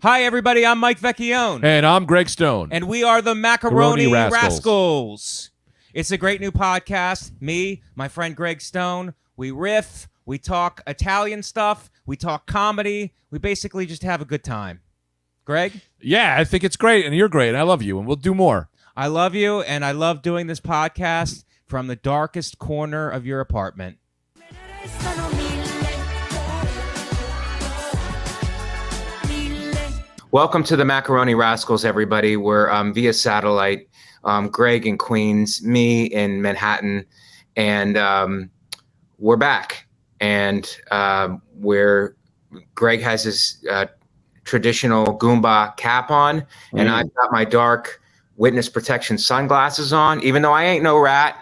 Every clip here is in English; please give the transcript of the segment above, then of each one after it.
Hi, everybody. I'm Mike Vecchione. And I'm Greg Stone. And we are the Macaroni Rascals. It's a great new podcast. Me, my friend Greg Stone, we riff, we talk Italian stuff, we talk comedy. We basically just have a good time. Greg? Yeah, I think it's great, and you're great, and I love you, and we'll do more. I love you, and I love doing this podcast from the darkest corner of your apartment. Welcome to the Macaroni Rascals, everybody. We're via satellite. Greg in Queens, me in Manhattan, and we're back. And Greg has his traditional Goomba cap on, and I've got my dark witness protection sunglasses on, even though I ain't no rat.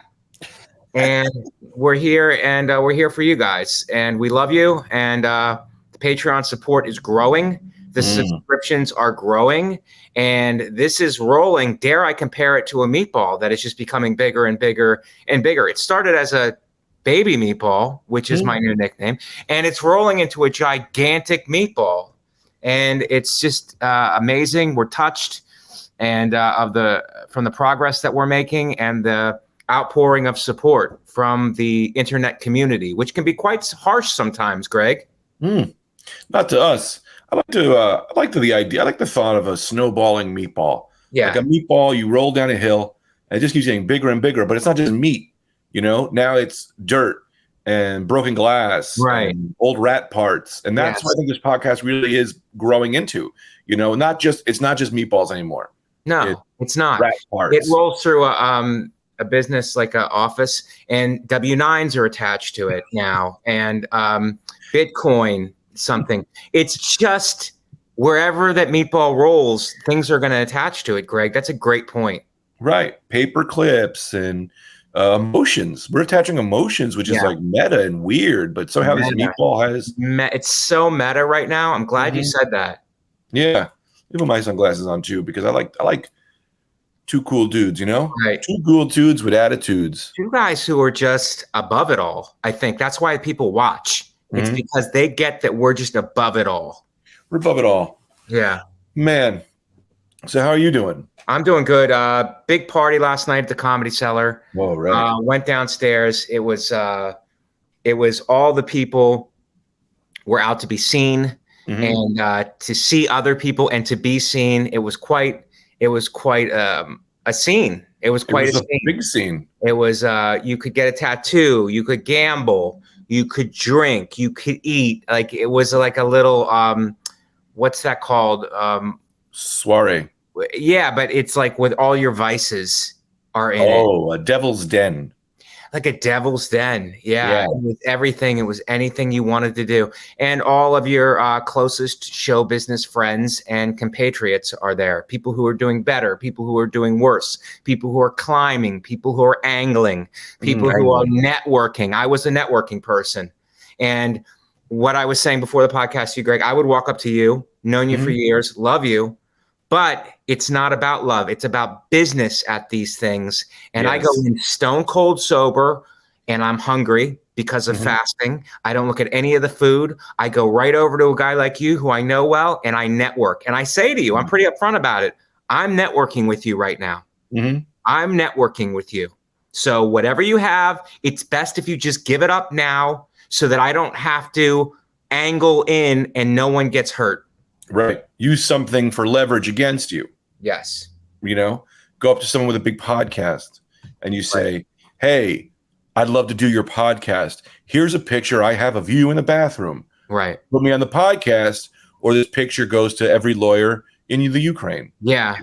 And we're here, and we're here for you guys, and we love you. And the Patreon support is growing. The subscriptions are growing, and this is rolling. Dare I compare it to a meatball that is just becoming bigger and bigger and bigger. It started as a baby meatball, which is my new nickname, and it's rolling into a gigantic meatball. And it's just amazing. We're touched and from the progress that we're making and the outpouring of support from the internet community, which can be quite harsh sometimes, Greg. Not to us. I like the thought of a snowballing meatball. Yeah. Like a meatball, you roll down a hill, and it just keeps getting bigger and bigger, but it's not just meat, Now it's dirt and broken glass, right? And old rat parts. And that's what I think this podcast really is growing into, it's not just meatballs anymore. No, it's not. Rat parts. It rolls through a business like an office, and W-9s are attached to it now, and Bitcoin something. It's just wherever that meatball rolls, things are going to attach to it, Greg. That's a great point. Right. Paper clips and emotions. We're attaching emotions, which is like meta and weird, but somehow this meatball has... It's so meta right now. I'm glad you said that. Yeah. I put my sunglasses on too, because I like two cool dudes, Right. Two cool dudes with attitudes. Two guys who are just above it all. I think that's why people watch. It's because they get that we're just above it all. We're above it all. Yeah. Man. So how are you doing? I'm doing good. Big party last night at the Comedy Cellar. Whoa, right. Went downstairs. It was all the people were out to be seen and to see other people and to be seen. It was quite a scene. It was quite a big scene. It was you could get a tattoo, you could gamble, you could drink, you could eat. Like it was like a little what's that called? Soiree. Yeah, but it's like with all your vices are in it. Oh, a devil's den. Like a devil's den. Yeah. It was everything. It was anything you wanted to do. And all of your closest show business friends and compatriots are there. People who are doing better, people who are doing worse, people who are climbing, people who are angling, people who are networking. I was a networking person. And what I was saying before the podcast to you, Greg, I would walk up to you, known you for years, love you, but it's not about love. It's about business at these things. And I go in stone cold sober, and I'm hungry because of fasting. I don't look at any of the food. I go right over to a guy like you who I know well, and I network. And I say to you, I'm pretty upfront about it. I'm networking with you right now. I'm networking with you. So whatever you have, it's best if you just give it up now so that I don't have to angle in and no one gets hurt. Right. Use something for leverage against you. Yes. Go up to someone with a big podcast and you say, hey, I'd love to do your podcast. Here's a picture I have of you in the bathroom. Right. Put me on the podcast, or this picture goes to every lawyer in the Ukraine. Yeah.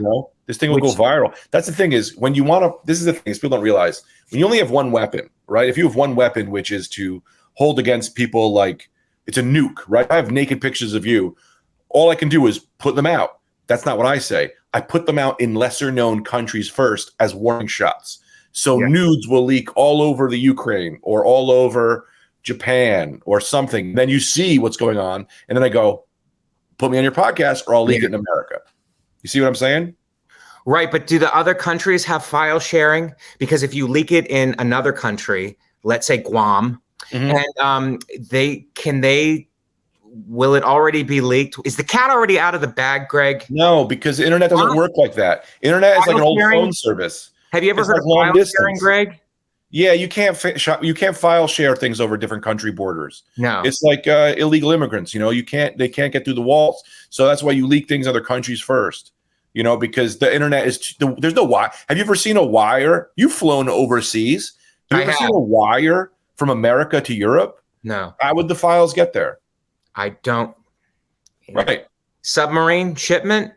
This thing will go viral. That's the thing is when you want to, this is the thing is people don't realize when you only have one weapon, right? If you have one weapon, which is to hold against people like it's a nuke, right? I have naked pictures of you. All I can do is put them out. That's not what I say. I put them out in lesser known countries first as warning shots. So nudes will leak all over the Ukraine or all over Japan or something. Then you see what's going on. And then I go, put me on your podcast or I'll leak it in America. You see what I'm saying? Right. But do the other countries have file sharing? Because if you leak it in another country, let's say Guam, and they will it already be leaked? Is the cat already out of the bag, Greg? No, because the internet doesn't work like that. Internet is like an old phone service. Have you ever heard of long file distance sharing, Greg? Yeah, you can't file share things over different country borders. No, it's like illegal immigrants. You know, they can't get through the walls. So that's why you leak things in other countries first. You know, because the internet there's no wire. Have you ever seen a wire? You've flown overseas. Have you ever seen a wire from America to Europe? No. How would the files get there? I don't. Right. Submarine shipment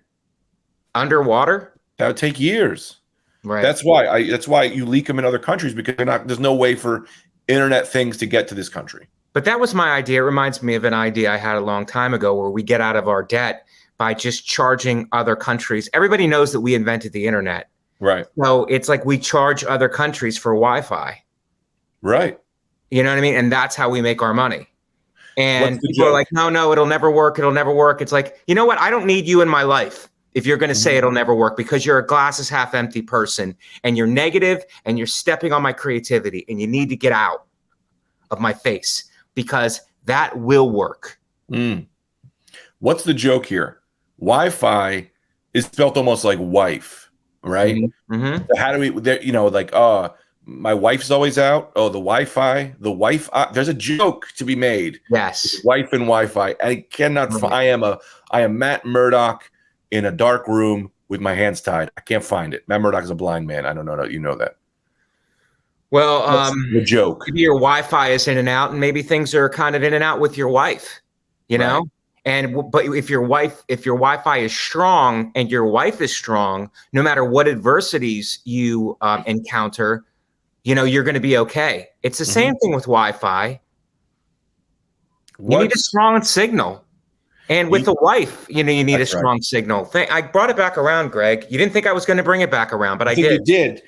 underwater. That would take years. Right. That's why you leak them in other countries, because there's no way for internet things to get to this country. But that was my idea. It reminds me of an idea I had a long time ago where we get out of our debt by just charging other countries. Everybody knows that we invented the internet. Right. So it's like we charge other countries for Wi-Fi. Right. You know what I mean? And that's how we make our money. And people are like, no, it'll never work. It'll never work. It's like, you know what? I don't need you in my life if you're going to say it'll never work, because you're a glasses half empty person and you're negative and you're stepping on my creativity, and you need to get out of my face, because that will work. What's the joke here? Wi-Fi is spelled almost like wife, right? Mm-hmm. So how do we, like, my wife's always out. Oh, the Wi-Fi, there's a joke to be made. Yes. Wife and Wi-Fi. I cannot, I am Matt Murdock in a dark room with my hands tied. I can't find it. Matt Murdock is a blind man. I don't know. You know that. Well, the joke. Maybe your Wi-Fi is in and out, and maybe things are kind of in and out with your wife, you know? But if your Wi-Fi is strong and your wife is strong, no matter what adversities you encounter, you're going to be okay. It's the same thing with Wi-Fi. You need a strong signal. And with the wife, you need a strong signal. I brought it back around, Greg. You didn't think I was going to bring it back around, but I did. You did.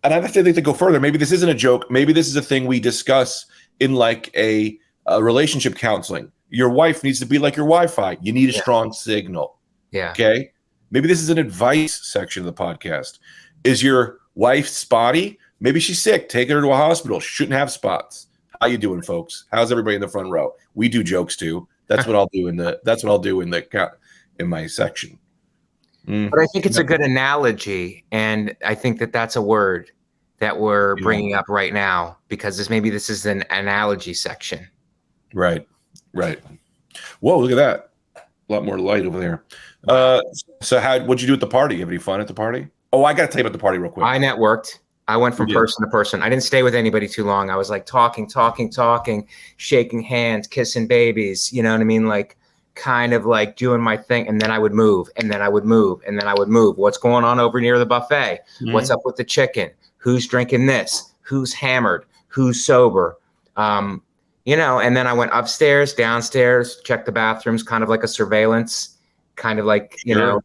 And I think to go further, maybe this isn't a joke. Maybe this is a thing we discuss in like a relationship counseling. Your wife needs to be like your Wi-Fi. You need a strong signal. Yeah. Okay. Maybe this is an advice section of the podcast. Is your wife spotty? Maybe she's sick. Take her to a hospital. She shouldn't have spots. How you doing, folks? How's everybody in the front row? We do jokes too. That's what I'll do in my section. But I think it's a good analogy, and I think that's a word that we're bringing up right now, because this is an analogy section. Right. Whoa, look at that! A lot more light over there. So what'd you do at the party? Have any fun at the party? Oh, I got to tell you about the party real quick. I networked. I went from person to person. I didn't stay with anybody too long. I was like talking, shaking hands, kissing babies. You know what I mean? Like kind of like doing my thing. And then I would move, and then I would move, and then I would move. What's going on over near the buffet? What's up with the chicken? Who's drinking this? Who's hammered? Who's sober? And then I went upstairs, downstairs, checked the bathrooms, kind of like a surveillance, kind of like,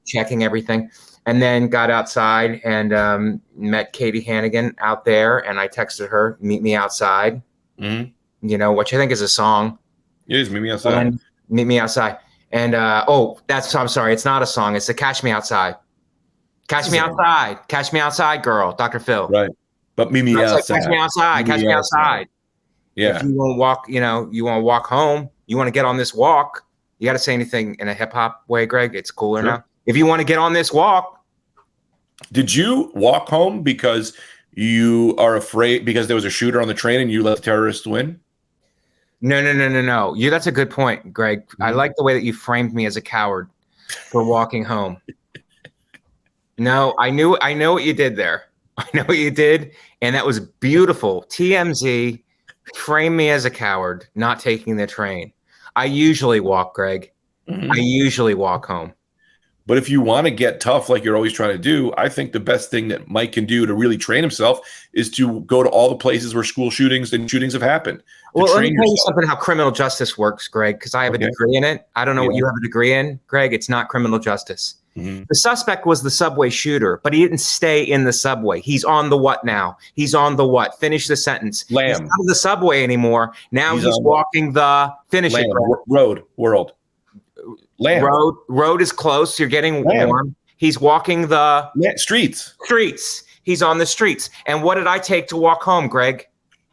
checking everything. And then got outside and met Katie Hannigan out there, and I texted her, "Meet me outside." Which I think is a song. It is "Meet Me Outside." And meet me outside. And I'm sorry, it's not a song. It's the "Catch Me Outside." Catch me outside, girl. Dr. Phil. Right. But meet me outside. Catch me outside. Catch me outside. Yeah. If you want to walk, you want to walk home. You want to get on this walk. You got to say anything in a hip hop way, Greg. It's cooler now. If you want to get on this walk. Did you walk home because you are afraid because there was a shooter on the train and you let the terrorists win? No. That's a good point, Greg. I like the way that you framed me as a coward for walking home. No, I know what you did there. I know what you did, and that was beautiful. TMZ framed me as a coward not taking the train. I usually walk, Greg. I usually walk home. But if you want to get tough like you're always trying to do, I think the best thing that Mike can do to really train himself is to go to all the places where school shootings and shootings have happened. Well, let me tell you something how criminal justice works, Greg, because I have a degree in it. I don't know what you have a degree in, Greg. It's not criminal justice. The suspect was the subway shooter, but he didn't stay in the subway. He's on the what now? He's on the what? Finish the sentence. Lamb. He's not on the subway anymore. Now he's walking the finish Lamb. it. World. Lamb. Road is close. You're getting warm. He's walking the streets. He's on the streets. And what did I take to walk home, Greg?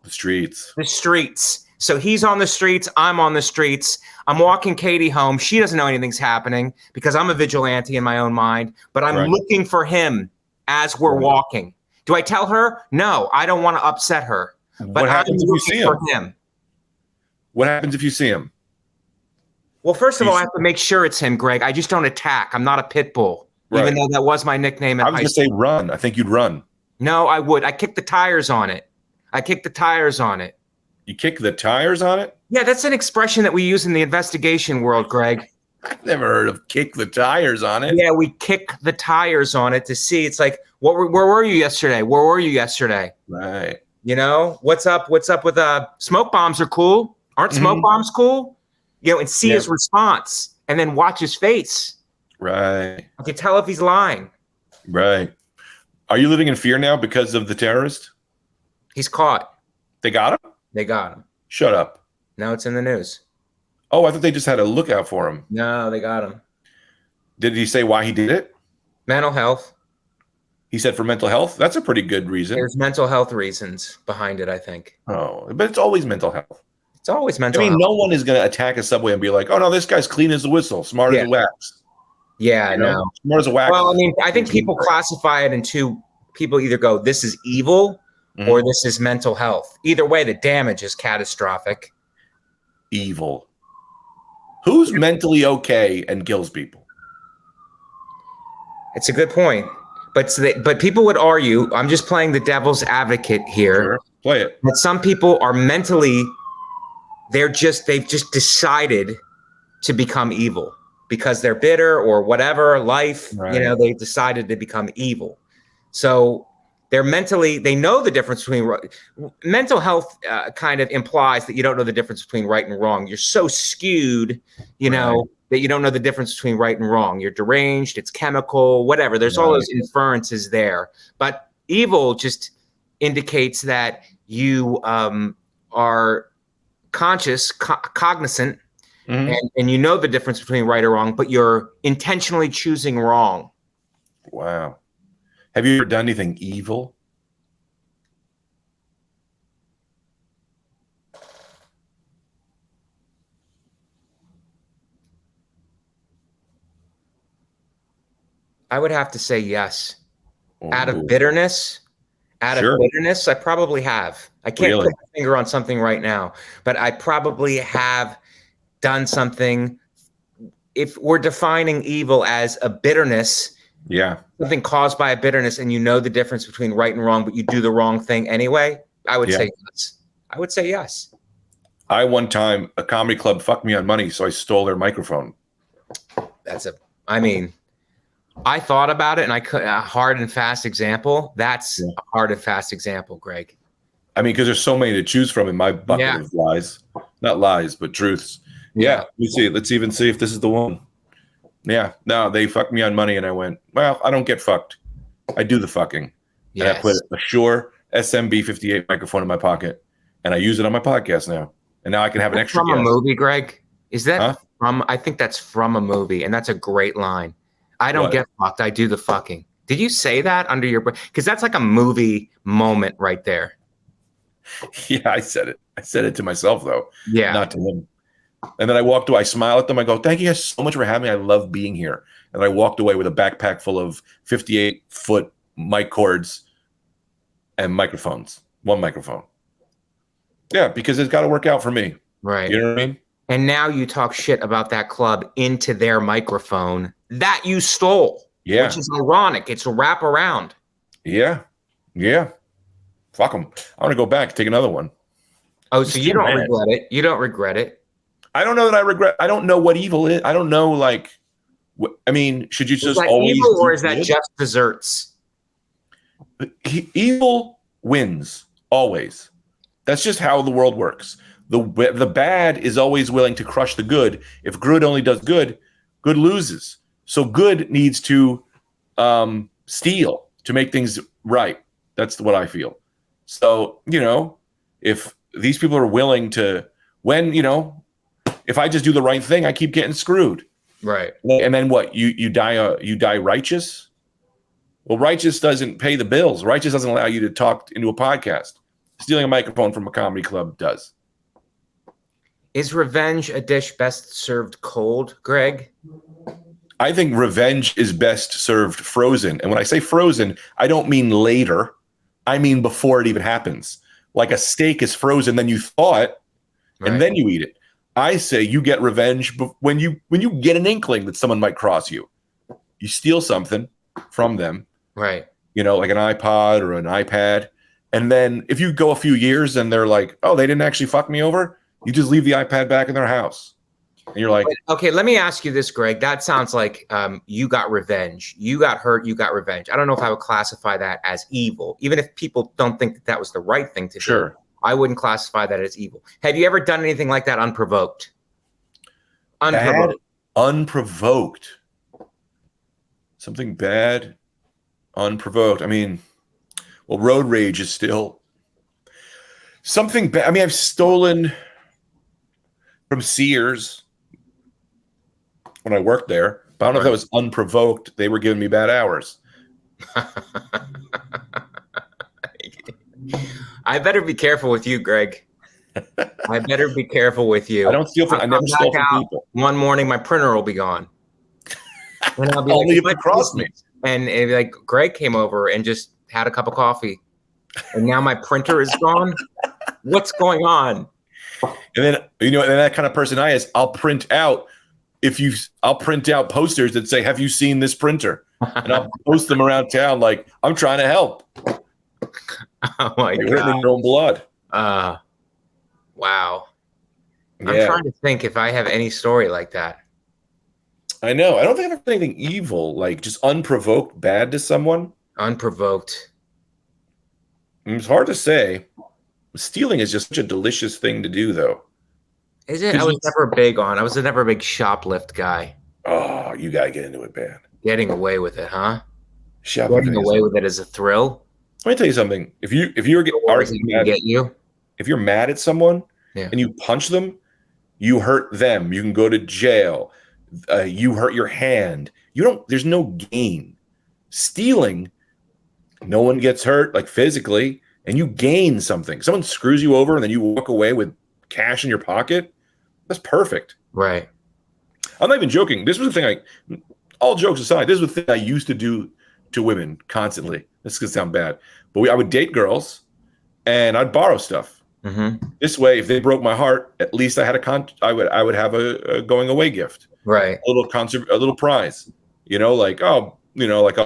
The streets. So he's on the streets. I'm on the streets. I'm walking Katie home. She doesn't know anything's happening because I'm a vigilante in my own mind, but I'm looking for him as we're walking. Do I tell her? No, I don't want to upset her. But what happens if you see him? What happens if you see him? Well, first of all, I have to make sure it's him, Greg. I just don't attack. I'm not a pit bull, even though that was my nickname. I was going to say run. I think you'd run. No, I would. I kick the tires on it. You kick the tires on it? Yeah, that's an expression that we use in the investigation world, Greg. I've never heard of kick the tires on it. Yeah, we kick the tires on it to see. It's like, where were you yesterday? Where were you yesterday? Right. You know, what's up? What's up with smoke bombs are cool. Aren't smoke bombs cool? You know, and see his response and then watch his face. Right. I can tell if he's lying. Right. Are you living in fear now because of the terrorist? He's caught. They got him? They got him. Shut up. Now it's in the news. Oh, I thought they just had a lookout for him. No, they got him. Did he say why he did it? Mental health. He said for mental health? That's a pretty good reason. There's mental health reasons behind it, I think. Oh, but it's always mental health. It's always mental health. No one is going to attack a subway and be like, oh, no, this guy's clean as a whistle, smart as a wax. Yeah, no. Smart as a wax. Well, I mean, I think people classify it into people either go, this is evil or this is mental health. Either way, the damage is catastrophic. Evil. Who's mentally okay and kills people? It's a good point. But people would argue, I'm just playing the devil's advocate here. Sure. Play it. That some people are mentally, they've just decided to become evil because they're bitter or whatever, life, they've decided to become evil. So they're mentally, they know the difference between mental health kind of implies that you don't know the difference between right and wrong. You're so skewed, that you don't know the difference between right and wrong. You're deranged, it's chemical, whatever. There's all those inferences there. But evil just indicates that you are conscious, cognizant, and you know the difference between right or wrong, but you're intentionally choosing wrong. Wow. Have you ever done anything evil? I would have to say yes. Oh, Out of bitterness, I probably have. I can't put my finger on something right now, but I probably have done something. If we're defining evil as a bitterness, something caused by a bitterness, and you know the difference between right and wrong, but you do the wrong thing anyway, I would say yes. I would say yes. One time, a comedy club fucked me on money, so I stole their microphone. I thought about it, and a hard and fast example. That's a hard and fast example, Greg. I mean, because there's so many to choose from in my bucket of lies. Not lies, but truths. Yeah. Let's even see if this is the one. Yeah. No, they fucked me on money, and I went, well, I don't get fucked. I do the fucking. Yes. And I put a Shure SMB58 microphone in my pocket, and I use it on my podcast now. And now I can have an extra. From a movie, Greg? Is that from? I think that's from a movie, and that's a great line. I don't get fucked. I do the fucking. Did you say that under your breath? Because that's like a movie moment right there. Yeah, I said it. I said it to myself, though. Yeah. Not to him. And then I walked away. I smile at them. I go, thank you guys so much for having me. I love being here. And I walked away with a backpack full of 58-foot mic cords and microphones. One microphone. Yeah, because it's got to work out for me. Right. You know what I mean? And now you talk shit about that club into their microphone that you stole. Yeah. Which is ironic. It's a wraparound. Yeah. Yeah. Fuck them. I want to go back, take another one. Oh, so you don't regret it. You don't regret it. I don't know that I regret. I don't know what evil is. I don't know, should you just always evil, or is that just desserts? Evil wins always. That's just how the world works. The bad is always willing to crush the good. If good only does good, good loses. So good needs to steal to make things right. That's what I feel. So, if these people are willing to, if I just do the right thing, I keep getting screwed. Right. And then what? You die righteous? Well, righteous doesn't pay the bills. Righteous doesn't allow you to talk into a podcast. Stealing a microphone from a comedy club does. Is revenge a dish best served cold, Greg? I think revenge is best served frozen. And when I say frozen, I don't mean later. I mean before it even happens. Like a steak is frozen, then you thaw it, and then you eat it. I say you get revenge when you get an inkling that someone might cross you. You steal something from them. Right. You know, like an iPod or an iPad. And then if you go a few years and they're like, oh, they didn't actually fuck me over, you just leave the iPad back in their house. And you're like, okay, let me ask you this, Greg. That sounds like you got revenge. You got hurt, you got revenge. I don't know if I would classify that as evil, even if people don't think that that was the right thing to do. I wouldn't classify that as evil. Have you ever done anything like that unprovoked? Unprovoked. Unprovoked. Something bad, unprovoked. I mean, well, road rage is still something bad. I mean, I've stolen from Sears when I worked there. But I don't know if that was unprovoked. They were giving me bad hours. I better be careful with you, Greg. I better be careful with you. I don't steal from. I never stole from people. One morning, my printer will be gone, and I'll be only if like, it crossed me. And like Greg came over and just had a cup of coffee, and now my printer is gone. What's going on? And then and that kind of person I is, I'll print out posters that say, "Have you seen this printer?" And I'll post them around town, like I'm trying to help. Oh my God! Written in their own blood. Wow. Yeah. I'm trying to think if I have any story like that. I know. I don't think I've done anything evil, like just unprovoked bad to someone. Unprovoked. It's hard to say. Stealing is just such a delicious thing to do, though. Is it? I was never a big shoplift guy. Oh, you gotta get into it, man. Getting away with it, huh? Shoplifting Getting away with it is a thrill. Let me tell you something. If you're mad at someone and you punch them, you hurt them. You can go to jail. You hurt your hand. There's no gain. Stealing, no one gets hurt, like physically, and you gain something. Someone screws you over and then you walk away with cash in your pocket. That's perfect. Right. I'm not even joking. This was the thing all jokes aside, this was the thing I used to do to women constantly. This is going to sound bad, but I would date girls and I'd borrow stuff. Mm-hmm. This way, if they broke my heart, at least I had I would have a going away gift, right? A little prize, like I'll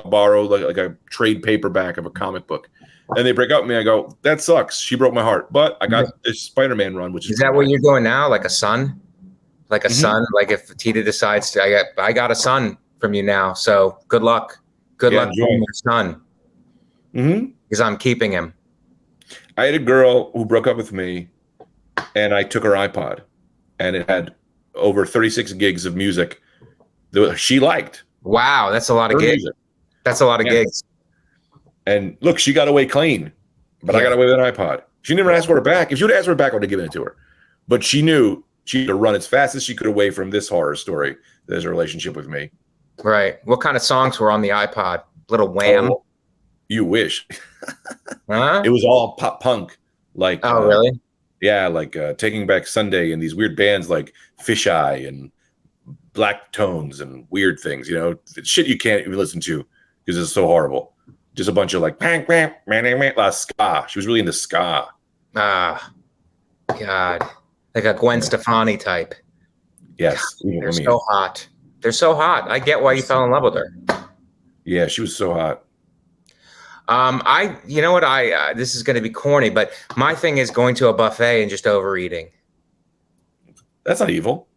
borrow like a trade paperback of a comic book, and they break up with me. I go, that sucks. She broke my heart, but I got this Spider-Man run, which is that what you're doing now? Like a son, like a son. Like if Tita decides to, I got a son from you now. So good luck. Good luck getting your son. Because I'm keeping him. I had a girl who broke up with me, and I took her iPod, and it had over 36 gigs of music that she liked. Wow, that's a lot of gigs. That's a lot of gigs. And look, she got away clean, but I got away with an iPod. She never asked for it back. If she would have asked for it back, I would have given it to her. But she knew she had to run as fast as she could away from this horror story that is a relationship with me. Right. What kind of songs were on the iPod? Little Wham? Oh, you wish. Huh? It was all pop punk. Like, oh, really? Yeah, like Taking Back Sunday and these weird bands like Fisheye and Black Tones and weird things, shit you can't even listen to because it's so horrible. Just a bunch of like ska. She was really into ska. Ah, God. Like a Gwen Stefani type. Yes. God, they're so hot. They're so hot. I get why you fell in love with her. Yeah, she was so hot. You know what? This is going to be corny, but my thing is going to a buffet and just overeating. That's not evil.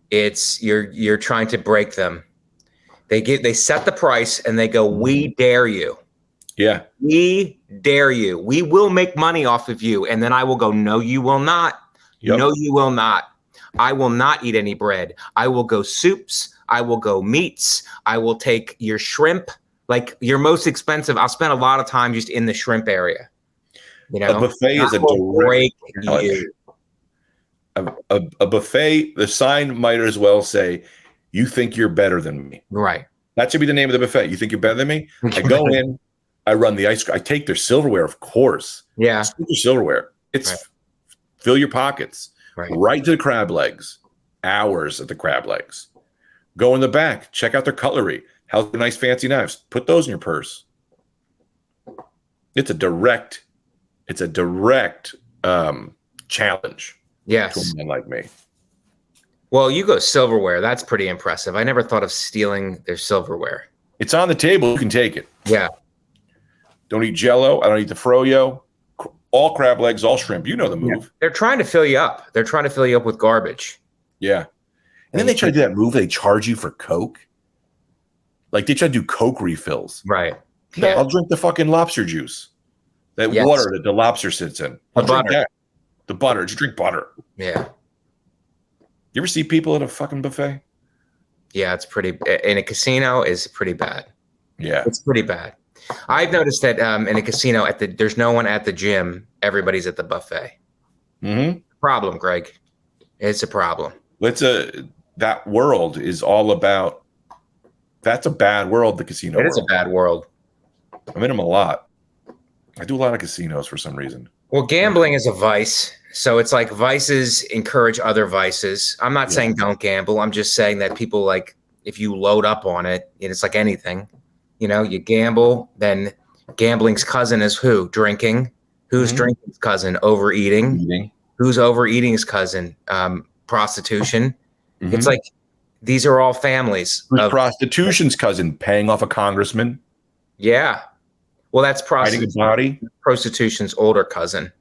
It's you're trying to break them. They set the price and they go, "We dare you." Yeah. We dare you. We will make money off of you. And then I will go, "No, you will not. Yep. No, you will not. I will not eat any bread. I will go soups. I will go meats. I will take your shrimp. Like your most expensive, I'll spend a lot of time just in the shrimp area. A buffet is a break you. A buffet, the sign might as well say, "You think you're better than me." Right. That should be the name of the buffet. You think you're better than me? I go in, I run the ice cream. I take their silverware, of course. Yeah. Take your silverware. It's fill your pockets. right to the crab legs. Hours at the crab legs. Go in the back. Check out their cutlery. How's the nice fancy knives? Put those in your purse. It's a direct challenge. Yes. To a man like me. Well, you go silverware. That's pretty impressive. I never thought of stealing their silverware. It's on the table. You can take it. Yeah. Don't eat Jell-O. I don't eat the froyo. All crab legs, all shrimp. You know the move. Yeah. They're trying to fill you up. They're trying to fill you up with garbage. Yeah. And then they try to do that move. They charge you for Coke. Like they try to do Coke refills. Right. Yeah. I'll drink the fucking lobster juice. That water that the lobster sits in. I'll drink that. The butter. Just drink butter. Yeah. You ever see people at a fucking buffet? Yeah, it's pretty. In a casino is pretty bad. Yeah. It's pretty bad. I've noticed that in a casino there's no one at the gym. Everybody's at the buffet. Mm-hmm. Problem, Greg. It's a problem. That world is all about. That's a bad world. The casino. It is a bad world. I'm in them a lot. I do a lot of casinos for some reason. Well, gambling is a vice. So it's like vices encourage other vices. I'm not saying don't gamble. I'm just saying that people like if you load up on it, it's like anything. You know, you gamble, then gambling's cousin is who? Drinking. Who's drinking's cousin? Overeating. Eating. Who's overeating's cousin? Prostitution. It's like these are all families. Who's prostitution's cousin? Paying off a congressman. Yeah. Well, that's prostitution's older cousin.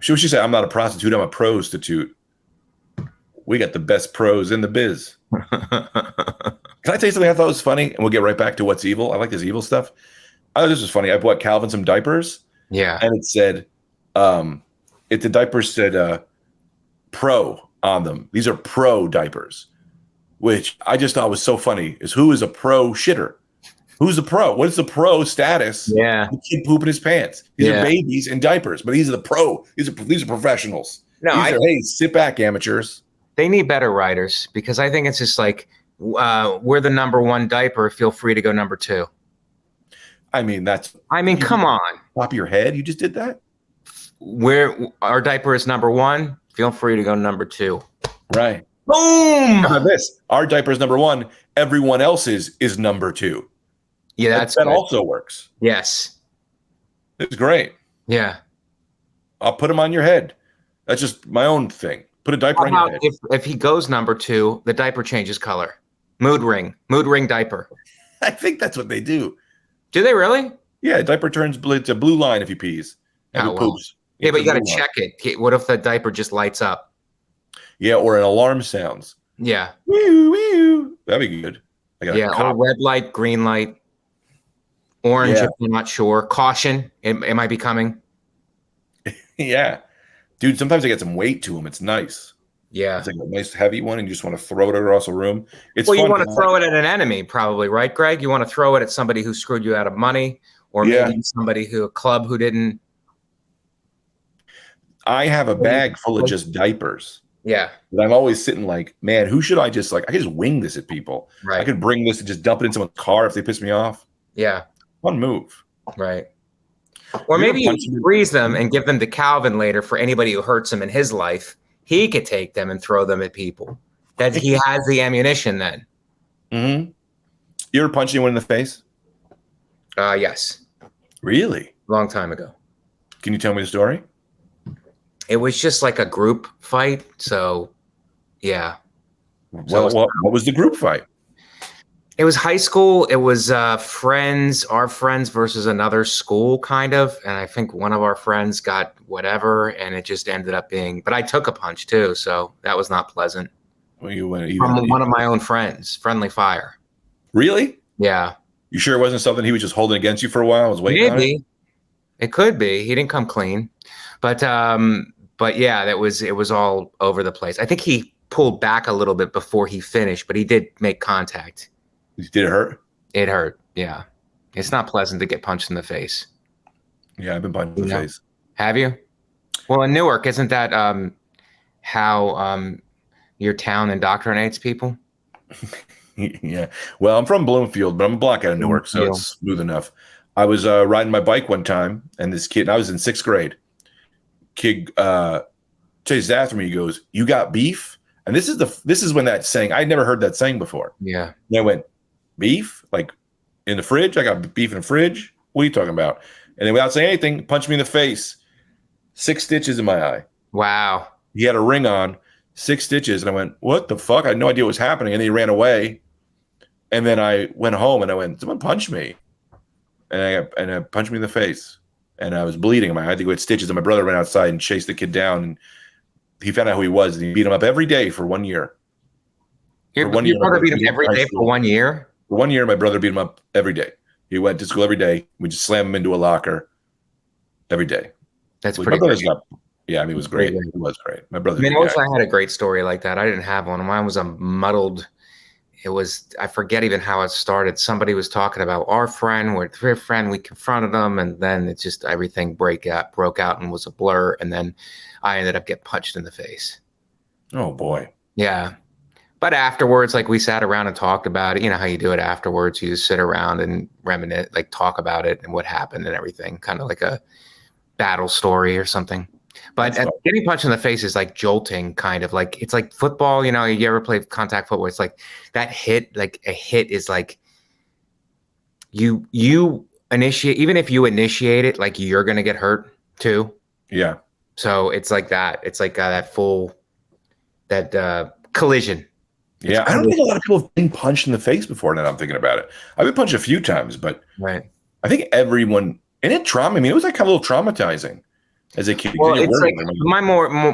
Should she say, I'm not a prostitute, I'm a prostitute. We got the best pros in the biz. Can I tell you something I thought was funny? And we'll get right back to what's evil. I like this evil stuff. I thought this was funny. I bought Calvin some diapers. Yeah. And it said, the diapers said pro on them. These are pro diapers, which I just thought was so funny. Is who is a pro shitter? Who's a pro? What is the pro status? Yeah. The kid pooping his pants. These are babies in diapers, but these are the pro. These are professionals. No, hey, sit back, amateurs. They need better writers because I think it's just like we're the number one diaper. Feel free to go number two. I mean, come on. Top of your head, you just did that. Our diaper is number one. Feel free to go number two. Right. Boom. How about this? Our diaper is number one. Everyone else's is number two. Yeah, that also works. Yes. It's great. Yeah. I'll put them on your head. That's just my own thing. Put a diaper on your head. If he goes number two, the diaper changes color. Mood ring diaper. I think that's what they do. Do they really? Yeah, diaper turns blue. It's a blue line if he pees. And he poops. Yeah, but you got to check it. What if the diaper just lights up? Yeah, or an alarm sounds. Yeah. Wee, wee. That'd be good. Or red light, green light. Orange, if you're not sure. Caution, it might be coming. Yeah. Dude, sometimes they get some weight to them. It's nice. Yeah. It's like a nice heavy one, and you just want to throw it across the room. It's fun. You want to throw it at an enemy, probably, right, Greg? You want to throw it at somebody who screwed you out of money, or maybe a club who didn't. I have a bag full of just diapers. Yeah. But I'm always sitting like, man, who should I just I could just wing this at people. Right. I could bring this and just dump it in someone's car if they piss me off. Yeah. Fun move. Right. Or maybe you freeze them and give them to Calvin later for anybody who hurts him in his life. He could take them and throw them at people. That he has the ammunition then. Mm-hmm. You ever punch anyone in the face? Yes. Really? Long time ago. Can you tell me the story? It was just like a group fight. So, yeah. What was the group fight? It was high school. It was our friends versus another school, kind of. And I think one of our friends got whatever, and it just ended up being. But I took a punch too, so that was not pleasant. Well, from one of my own friends, friendly fire. Really? Yeah. You sure it wasn't something he was just holding against you for a while? I was waiting. Maybe. It could be. He didn't come clean, but yeah, it was all over the place. I think he pulled back a little bit before he finished, but he did make contact. Did it hurt? It hurt. Yeah. It's not pleasant to get punched in the face. Yeah, I've been punched in the face. Have you? Well, in Newark, isn't that how your town indoctrinates people? Yeah. Well, I'm from Bloomfield, but I'm a block out of Newark, so it's smooth enough. I was riding my bike one time, and this kid, I was in 6th grade. Kid chases after me. He goes, "You got beef?" And this is when that saying, I'd never heard that saying before. Yeah. And I went, "Beef? Like in the fridge? I got beef in the fridge? What are you talking about?" And then without saying anything, punched me in the face. 6 stitches in my eye. Wow. He had a ring on, 6 stitches. And I went, "What the fuck?" I had no idea what was happening. And then he ran away. And then I went home and I went, "Someone punched me." And I punched me in the face. And I was bleeding. I had to go get stitches. And my brother ran outside and chased the kid down. And he found out who he was. And he beat him up every day for 1 year. Your brother beat him every day for 1 year? For 1 year, my brother beat him up every day. He went to school every day. We just slam him into a locker every day. That's pretty good. Yeah, I mean, it was great. It was great. My brother. I wish I had a great story like that. I didn't have one. Mine was a muddled. It was, I forget even how it started. Somebody was talking about our friend, we're friend, we confronted them, and then it just, everything broke out and was a blur. And then I ended up getting punched in the face. Oh boy. Yeah. But afterwards, like we sat around and talked about it. You know how you do it afterwards. You just sit around and reminisce, like talk about it and what happened and everything. Kind of like a battle story or something. But getting punched in the face is like jolting, kind of like, it's like football. You know, you ever play contact football? It's like that hit, like a hit is like you initiate, even if you initiate it, like you're going to get hurt too. Yeah. So it's like that. It's like that collision. Yeah. I don't think a lot of people have been punched in the face before. Now I'm thinking about it. I've been punched a few times, but right. I think everyone, and it trauma. I mean, it was like kind of a little traumatizing as a kid. Well, it's like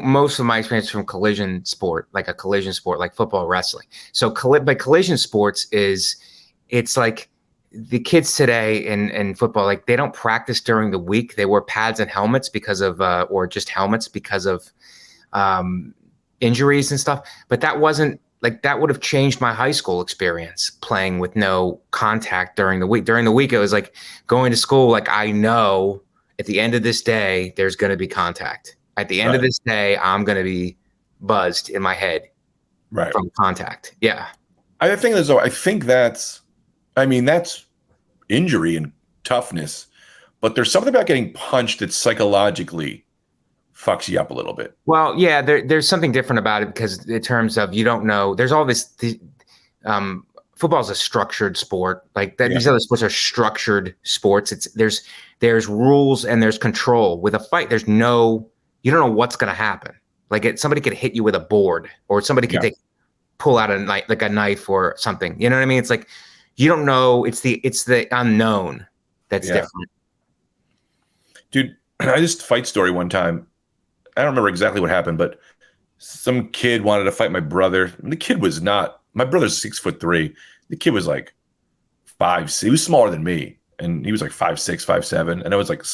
most of my experience from collision sport, like a collision sport, like football, wrestling. So, but collision sports it's like the kids today in football, like they don't practice during the week. They wear pads and helmets because of, or just helmets because of injuries and stuff. But that wasn't like, that would have changed my high school experience playing with no contact during the week. During the week, it was like going to school. Like I know at the end of this day, there's going to be contact. At the end of this day, I'm going to be buzzed in my head from contact. Yeah. I think is though, I think that's injury and toughness, but there's something about getting punched that psychologically fucks you up a little bit. Well, yeah, there's something different about it because in terms of, you don't know, there's all this, football is a structured sport. Like that, these other sports are structured sports. There's rules and there's control. With a fight, you don't know what's going to happen. Like somebody could hit you with a board, or somebody could pull out a knife or something. You know what I mean? It's like, you don't know. It's the unknown that's different. Dude, I just fight story one time. I don't remember exactly what happened, but some kid wanted to fight my brother. The kid was not, my brother's 6'3". The kid was like 5'6". He was smaller than me. And he was like 5'6", 5'7". And I was like,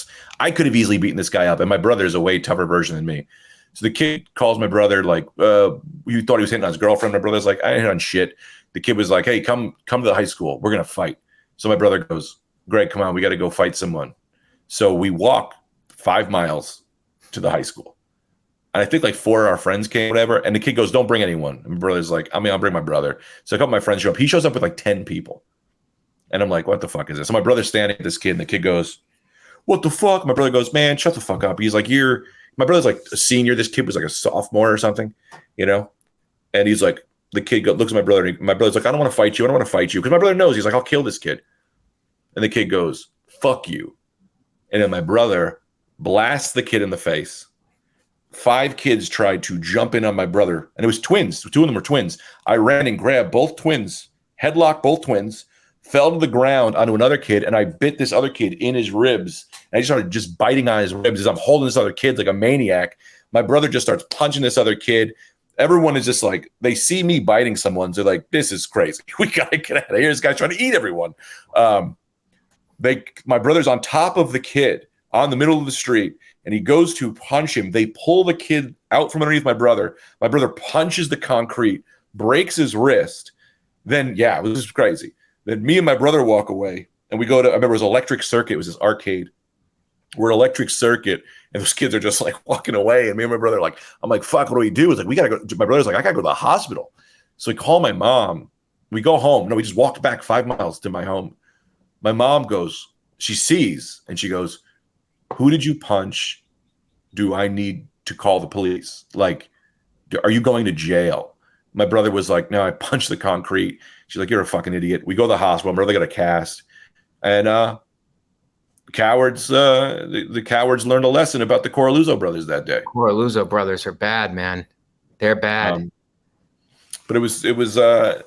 I could have easily beaten this guy up. And my brother is a way tougher version than me. So the kid calls my brother, like, you thought he was hitting on his girlfriend. My brother's like, I ain't hit on shit. The kid was like, hey, come to the high school. We're going to fight. So my brother goes, Greg, come on. We got to go fight someone. So we walk 5 miles to the high school. And I think like 4 of our friends came, whatever. And the kid goes, don't bring anyone. And my brother's like, I'll bring my brother. So a couple of my friends show up. He shows up with like 10 people. And I'm like, what the fuck is this? So my brother's standing at this kid, and the kid goes, what the fuck? My brother goes, man, shut the fuck up. He's like, my brother's like a senior. This kid was like a sophomore or something, you know? And he's like, the kid looks at my brother, and my brother's like, I don't want to fight you. I don't want to fight you. Because my brother knows. He's like, I'll kill this kid. And the kid goes, fuck you. And then my brother blasts the kid in the face. 5 kids tried to jump in on my brother, and it was twins. 2 of them were twins. I ran and grabbed both twins, headlocked both twins, fell to the ground onto another kid, and I bit this other kid in his ribs. And I just started just biting on his ribs as I'm holding this other kid like a maniac. My brother just starts punching this other kid. Everyone is just like, they see me biting someone. So they're like, this is crazy. We got to get out of here. This guy's trying to eat everyone. My brother's on top of the kid on the middle of the street, and he goes to punch him. They pull the kid out from underneath my brother. My brother punches the concrete, breaks his wrist. Then, it was just crazy. Then me and my brother walk away, and we go to, I remember it was Electric Circuit. It was this arcade. We're at Electric Circuit, and those kids are just like walking away. And me and my brother I'm like, fuck, what do we do? It's like, we got to go. My brother's like, I got to go to the hospital. So we call my mom. We go home. No, we just walked back 5 miles to my home. My mom goes, she sees, and she goes, who did you punch? Do I need to call the police. Like, are you going to jail? My brother was like, no, I punched the concrete. She's like, you're a fucking idiot. We go to the hospital. My brother got a cast. And cowards, the cowards learned a lesson about the Coraluzzo brothers that day. Coraluzzo brothers are bad, man. They're bad. But it was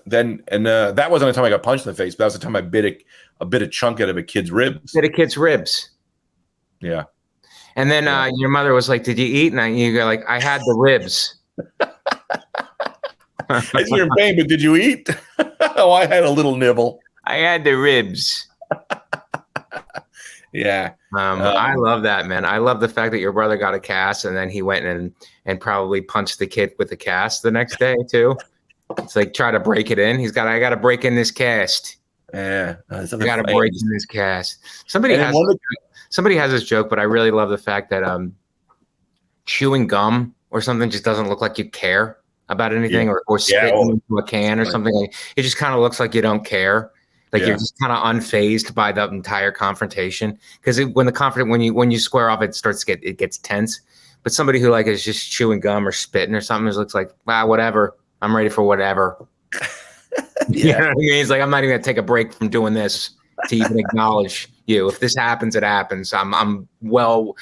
then, and that wasn't the time I got punched in the face. But that was the time I bit a bit of chunk out of a kid's ribs. Bit a kid's ribs. Yeah. And then your mother was like, "Did you eat?" And you go like, "I had the ribs." I see you're in pain, but did you eat? Oh, I had a little nibble. I had the ribs. Yeah. I love that, man. I love the fact that your brother got a cast and then he went and probably punched the kid with the cast the next day too. It's like, try to break it in. I got to break in this cast. Yeah. I got to break in this cast. Somebody has this joke, but I really love the fact that chewing gum or something just doesn't look like you care about anything, or spitting into a can or something. Like, it just kind of looks like you don't care. Like you're just kind of unfazed by the entire confrontation. Because when you square off, it gets tense. But somebody who like is just chewing gum or spitting or something, looks like, wow, whatever. I'm ready for whatever. You know what I mean? He's like, I'm not even gonna take a break from doing this to even acknowledge you. If this happens, it happens. I'm well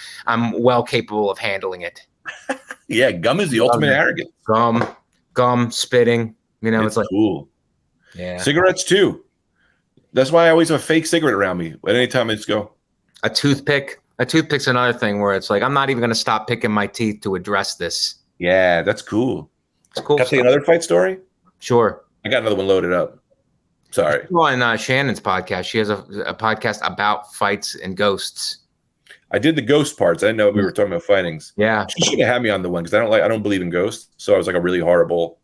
capable of handling it. Yeah, gum is the ultimate arrogance. Gum, spitting. You know, it's like cool. Yeah. Cigarettes too. That's why I always have a fake cigarette around me at any time I just go. A toothpick. A toothpick's another thing where it's like, I'm not even going to stop picking my teeth to address this. Yeah, that's cool. It's cool. Can I tell you another fight story? Sure. I got another one loaded up. Sorry. On Shannon's podcast, she has a podcast about fights and ghosts. I did the ghost parts. I didn't know we were talking about fightings. Yeah. She should have had me on the one because I don't believe in ghosts. So I was like a horrible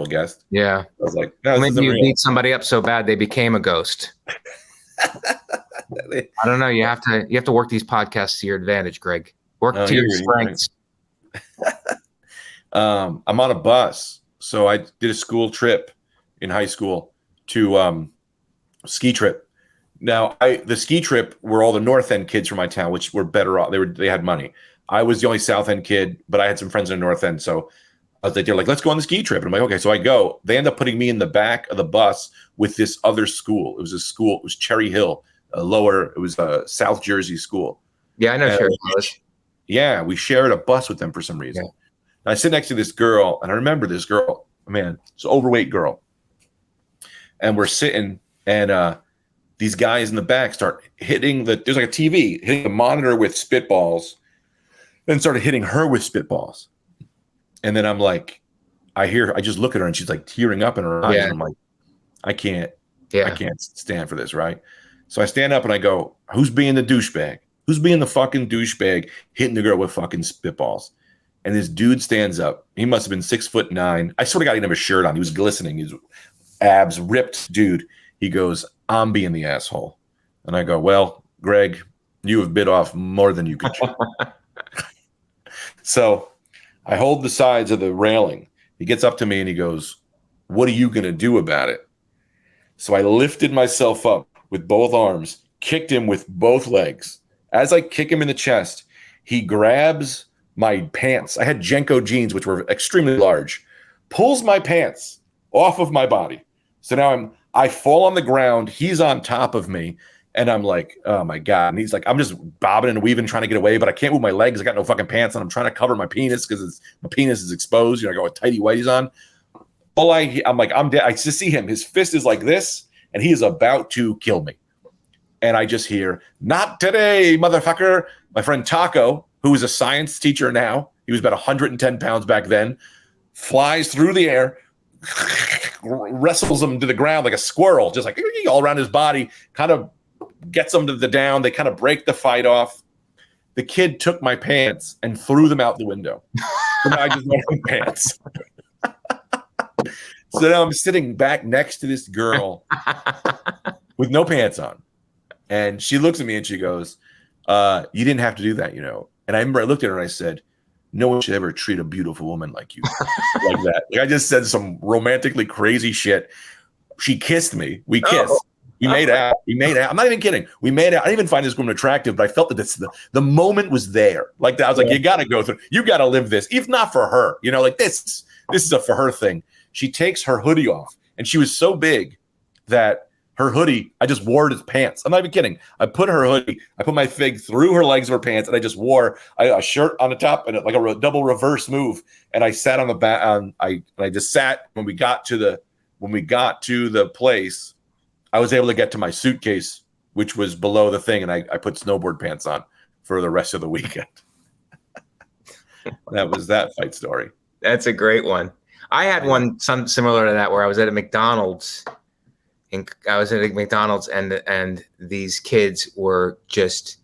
guest. Yeah. I was like, no, maybe you beat somebody up so bad they became a ghost. I don't know. You have to work these podcasts to your advantage, Greg. Work to your strengths. I'm on a bus. So I did a school trip in high school to ski trip. Now, the ski trip were all the North End kids from my town, which were better off. They had money. I was the only South End kid, but I had some friends in the North End. So I was like, they're like, let's go on the ski trip. And I'm like, okay. So I go. They end up putting me in the back of the bus with this other school. It was a school. It was Cherry Hill, it was a South Jersey school. Yeah, I know Cherry Hill. Yeah, we shared a bus with them for some reason. Yeah. And I sit next to this girl, and I remember this girl. Man, it's an overweight girl. And we're sitting, and these guys in the back start hitting there's like a TV, hitting the monitor with spitballs, then started hitting her with spitballs. And then I'm like, I just look at her and she's like tearing up in her eyes. And I'm like, I can't stand for this, right? So I stand up and I go, who's being the douchebag? Who's being the fucking douchebag hitting the girl with fucking spitballs? And this dude stands up. He must have been 6'9". I sort of got he didn't have a shirt on. He was glistening. His abs ripped, dude. He goes, I'm being the asshole. And I go, well, Greg, you have bit off more than you could chew. So I hold the sides of the railing. He gets up to me and he goes, what are you going to do about it? So I lifted myself up with both arms, kicked him with both legs. As I kick him in the chest, he grabs my pants. I had Jenko jeans, which were extremely large, pulls my pants off of my body. So now I fall on the ground. He's on top of me. And I'm like, oh my God. And he's like, I'm just bobbing and weaving, trying to get away, but I can't move my legs. I got no fucking pants on. I'm trying to cover my penis because my penis is exposed. You know, I got with tighty whities on. I'm like, I'm dead. I just see him. His fist is like this, and he is about to kill me. And I just hear, not today, motherfucker. My friend Taco, who is a science teacher now, he was about 110 pounds back then, flies through the air, wrestles him to the ground like a squirrel, just like all around his body, kind of gets him to the down. They kind of break the fight off. The kid took my pants and threw them out the window. So now I just wear my pants. So now I'm sitting back next to this girl with no pants on. And she looks at me and she goes, you didn't have to do that, you know. And I remember I looked at her and I said, no one should ever treat a beautiful woman like you. Like that. Like I just said some romantically crazy shit. She kissed me. We kissed. We made out. We made out. I'm not even kidding. We made out. I didn't even find this woman attractive, but I felt that the moment was there. Like that. I was like, you got to go through. You got to live this, if not for her. You know, like this is a for her thing. She takes her hoodie off, and she was so big that her hoodie, I just wore it as pants. I'm not even kidding. I put her hoodie, I put my fig through her legs of her pants, and I just wore a shirt on the top and like a double reverse move. And I sat on the back. I just sat when we got to the place. I was able to get to my suitcase, which was below the thing, and I put snowboard pants on for the rest of the weekend. That was that fight story. That's a great one. I had one similar to that where I was at a McDonald's. And these kids were just,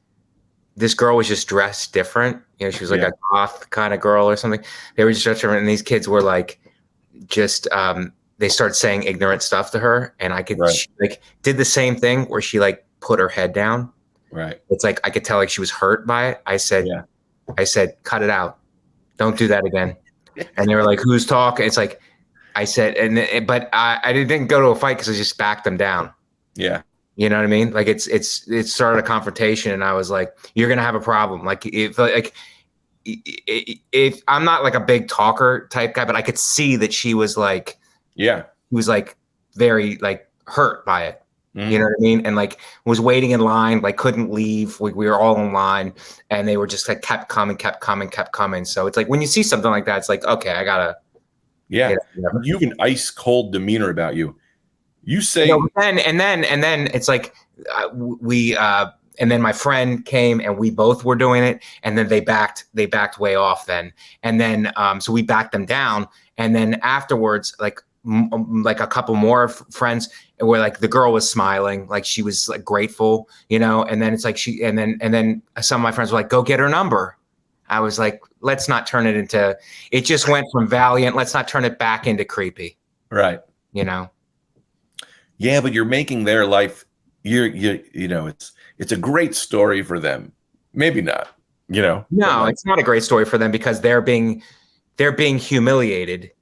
this girl was just dressed different. You know, she was like a goth kind of girl or something. They were just dressed different. And these kids were like, just, they started saying ignorant stuff to her. And I could, she, like, did the same thing where she like put her head down. Right. It's like, I could tell like she was hurt by it. I said, cut it out. Don't do that again. And they were like, who's talking? It's like, I said, but I didn't go to a fight because I just backed them down. Yeah. You know what I mean? Like it started a confrontation, and I was like, you're going to have a problem. Like if I'm not like a big talker type guy, but I could see that she was like, he was like very like hurt by it. Mm-hmm. You know what I mean? And like was waiting in line, like couldn't leave. We were all in line, and they were just like kept coming. So it's like when you see something like that, it's like, okay, I gotta. Yeah, you have an ice cold demeanor about you. You say, and then it's like and then my friend came, and we both were doing it, and then they backed way off then, and then so we backed them down, and then afterwards, like a couple more friends, where like the girl was smiling, like she was like grateful, you know, and then it's like and then some of my friends were like, go get her number. I was like, let's not turn it into, it just went from Valiant. Let's not turn it back into creepy. Right. You know? Yeah, but you're making their life, you know, it's a great story for them. Maybe not, you know? No, it's not a great story for them because they're being humiliated,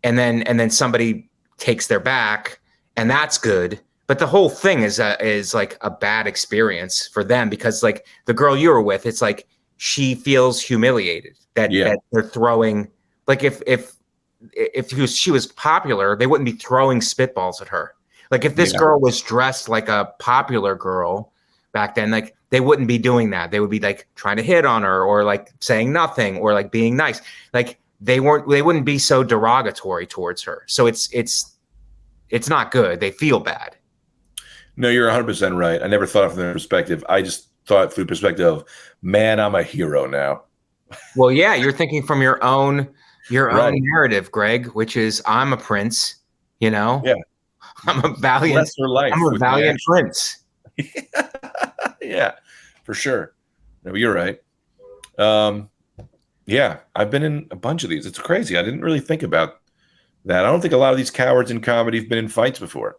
and then somebody takes their back, and that's good. But the whole thing is like a bad experience for them because like the girl you were with, it's like, she feels humiliated that they're throwing, like if she was popular, they wouldn't be throwing spitballs at her. Like if this girl was dressed like a popular girl back then, like they wouldn't be doing that. They would be like trying to hit on her or like saying nothing or like being nice. Like they wouldn't be so derogatory towards her. So it's not good. They feel bad. No, you're 100% right. I never thought of it from that perspective. I just thought through the perspective of, man, I'm a hero now. Well, yeah, you're thinking from your own narrative, Greg, which is I'm a prince, you know? Yeah. I'm a valiant prince. Yeah, for sure. No, you're right. Yeah, I've been in a bunch of these. It's crazy. I didn't really think about that. I don't think a lot of these cowards in comedy have been in fights before.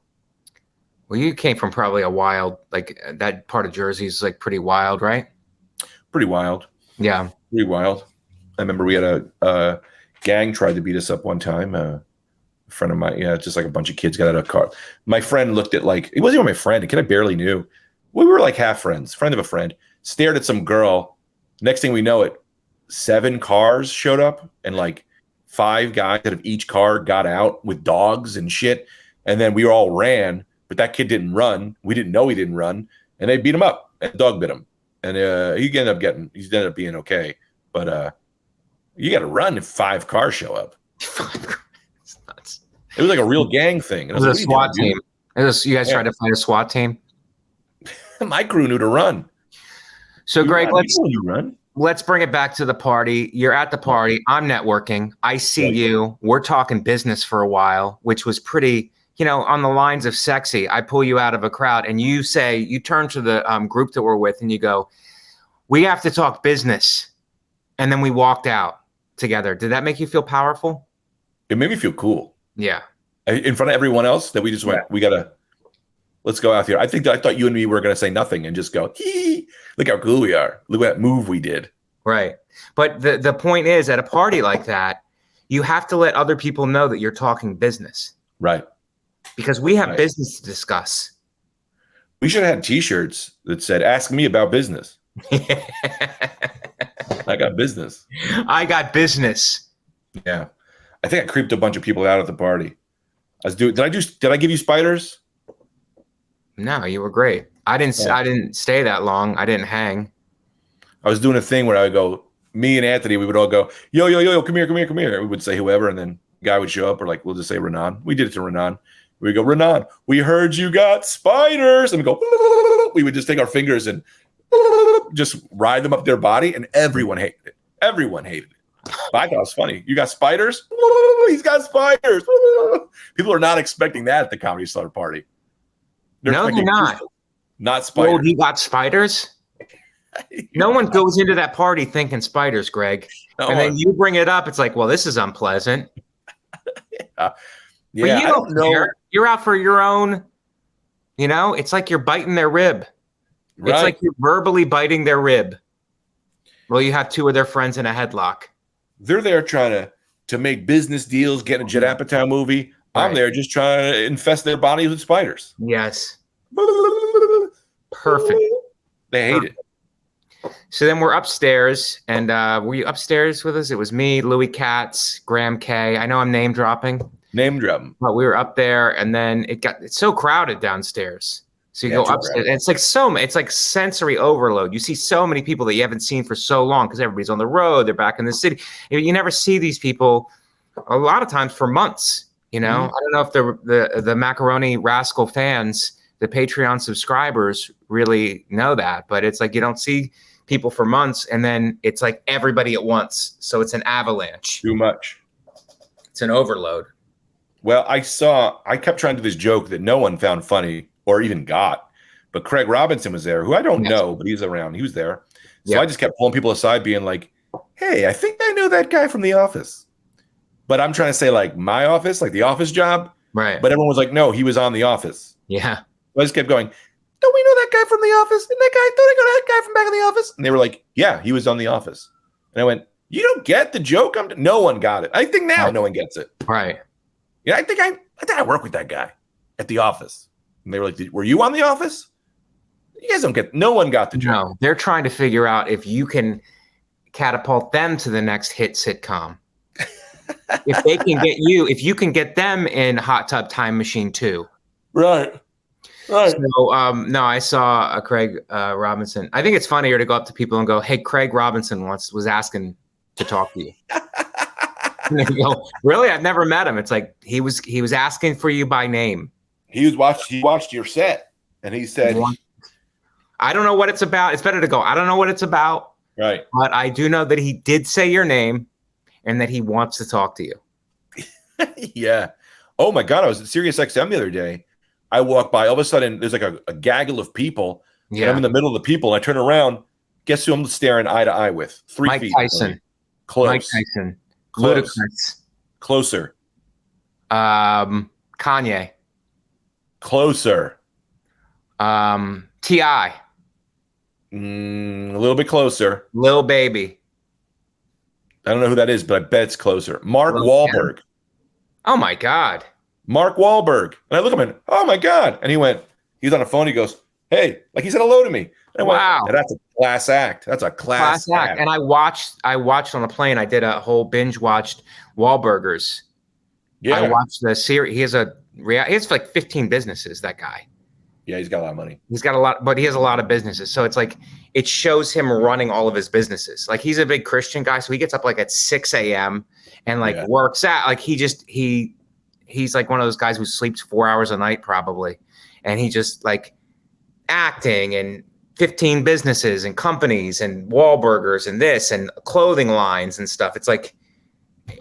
Well, you came from probably a wild, like that part of Jersey is like pretty wild, right? Pretty wild. Yeah. Pretty wild. I remember we had a gang tried to beat us up one time. A friend of mine, just like a bunch of kids got out of a car. My friend looked at like, it wasn't even my friend. A kid I barely knew. We were like half friends, friend of a friend, stared at some girl. Next thing we know it, 7 cars showed up and like 5 guys out of each car got out with dogs and shit. And then we all ran. But that kid didn't run. We didn't know he didn't run, and they beat him up. And the dog bit him, and he ended up being okay. But you got to run if 5 cars show up. 5 cars. Nuts. It was like a real gang thing. It was a SWAT team. You guys tried to fight a SWAT team. My crew knew to run. So Greg, let's bring it back to the party. You're at the party. I'm networking. I see you. We're talking business for a while, which was pretty. You know, on the lines of sexy. I pull you out of a crowd and you turn to the group that we're with and you go, we have to talk business. And then we walked out together. Did that make you feel powerful? It made me feel cool. Yeah. In front of everyone else that we just went, let's go out here. I thought you and me were going to say nothing and just go, hee, look how cool we are. Look at that move we did. Right. But the point is at a party like that, you have to let other people know that you're talking business. Right. Because we have business to discuss. We should have had T-shirts that said "Ask me about business." I got business. I got business. Yeah, I think I creeped a bunch of people out at the party. Did I give you spiders? No, you were great. I didn't stay that long. I didn't hang. I was doing a thing where I would go, me and Anthony, we would all go, yo, yo, yo, come here, come here, come here. We would say whoever, and then the guy would show up, or like, we'll just say Renan. We did it to Renan. We go, Renan, we heard you got spiders. And we go, we would just take our fingers and just ride them up their body, and everyone hated it. Everyone hated it. But I thought it was funny. You got spiders? He's got spiders. People are not expecting that at the Comedy Cellar party. No, they're not. Not spiders. Oh, he got spiders? No one goes into that party thinking spiders, Greg. And then you bring it up. It's like, well, this is unpleasant. Yeah, but you don't know. You're out for your own, it's like you're biting their rib. Right. It's like you're verbally biting their rib. Well, you have two of their friends in a headlock. They're there trying to make business deals, get a Judd Apatow movie. Right. I'm there just trying to infest their bodies with spiders. Yes. Perfect. They hate it. So then we're upstairs, and were you upstairs with us? It was me, Louis Katz, Graham K. I know I'm name dropping. Name dropping. But we were up there, and then it's so crowded downstairs. So you go upstairs, and it's like sensory overload. You see so many people that you haven't seen for so long because everybody's on the road. They're back in the city. You never see these people a lot of times for months. I don't know if the Macaroni Rascal fans, the Patreon subscribers, really know that, but it's like you don't see people for months, and then it's like everybody at once. So it's an avalanche. Too much. It's an overload. Well, I kept trying to do this joke that no one found funny or even got, but Craig Robinson was there, who I don't know, but he's around. He was there. So I just kept pulling people aside being like, hey, I think I know that guy from The Office. But I'm trying to say like my office, like the office job. Right. But everyone was like, no, he was on The Office. Yeah. So I just kept going, don't we know that guy from The Office? And don't I know that guy from back in The Office? And they were like, yeah, he was on The Office. And I went, you don't get the joke? No one got it. I think now no one gets it. Right. Yeah, I think I work with that guy at The Office. And they were like, were you on The Office? You guys don't get, no one got the joke. No, they're trying to figure out if you can catapult them to the next hit sitcom. If they can get you, if you can get them in Hot Tub Time Machine 2. Right. Right. So, no, I saw Craig Robinson. I think it's funnier to go up to people and go, hey, Craig Robinson was asking to talk to you. And they go, really? I've never met him. It's like he was asking for you by name. He watched your set, and he said, I don't know what it's about. It's better to go, I don't know what it's about. Right. But I do know that he did say your name and that he wants to talk to you. Yeah. Oh, my God. I was at Sirius XM the other day. I walk by. All of a sudden, there's like a gaggle of people. Yeah. And I'm in the middle of the people. And I turn around. Guess who I'm staring eye to eye with? 3 Mike feet. Tyson. Close. Mike Tyson. Close. Ludacris. Closer. Kanye. Closer. T.I. A little bit closer. Lil Baby. I don't know who that is, but I bet it's closer. Mark Wahlberg. Oh, my God. Mark Wahlberg. And I look at him and, oh, my God. And he's on a phone. He goes, hey, like he said hello to me. And I went, wow. That's a class act. That's a class act. And I watched on the plane. I did a whole binge watched Wahlburgers. Yeah. I watched the series. He has like 15 businesses, that guy. Yeah, he's got a lot of money. He's got a lot, but he has a lot of businesses. So it's like, it shows him running all of his businesses. Like he's a big Christian guy. So he gets up like at 6 a.m. and like works out. Like he's like one of those guys who sleeps 4 hours a night probably. And he just like acting and 15 businesses and companies and Wahlburgers and this and clothing lines and stuff. It's like,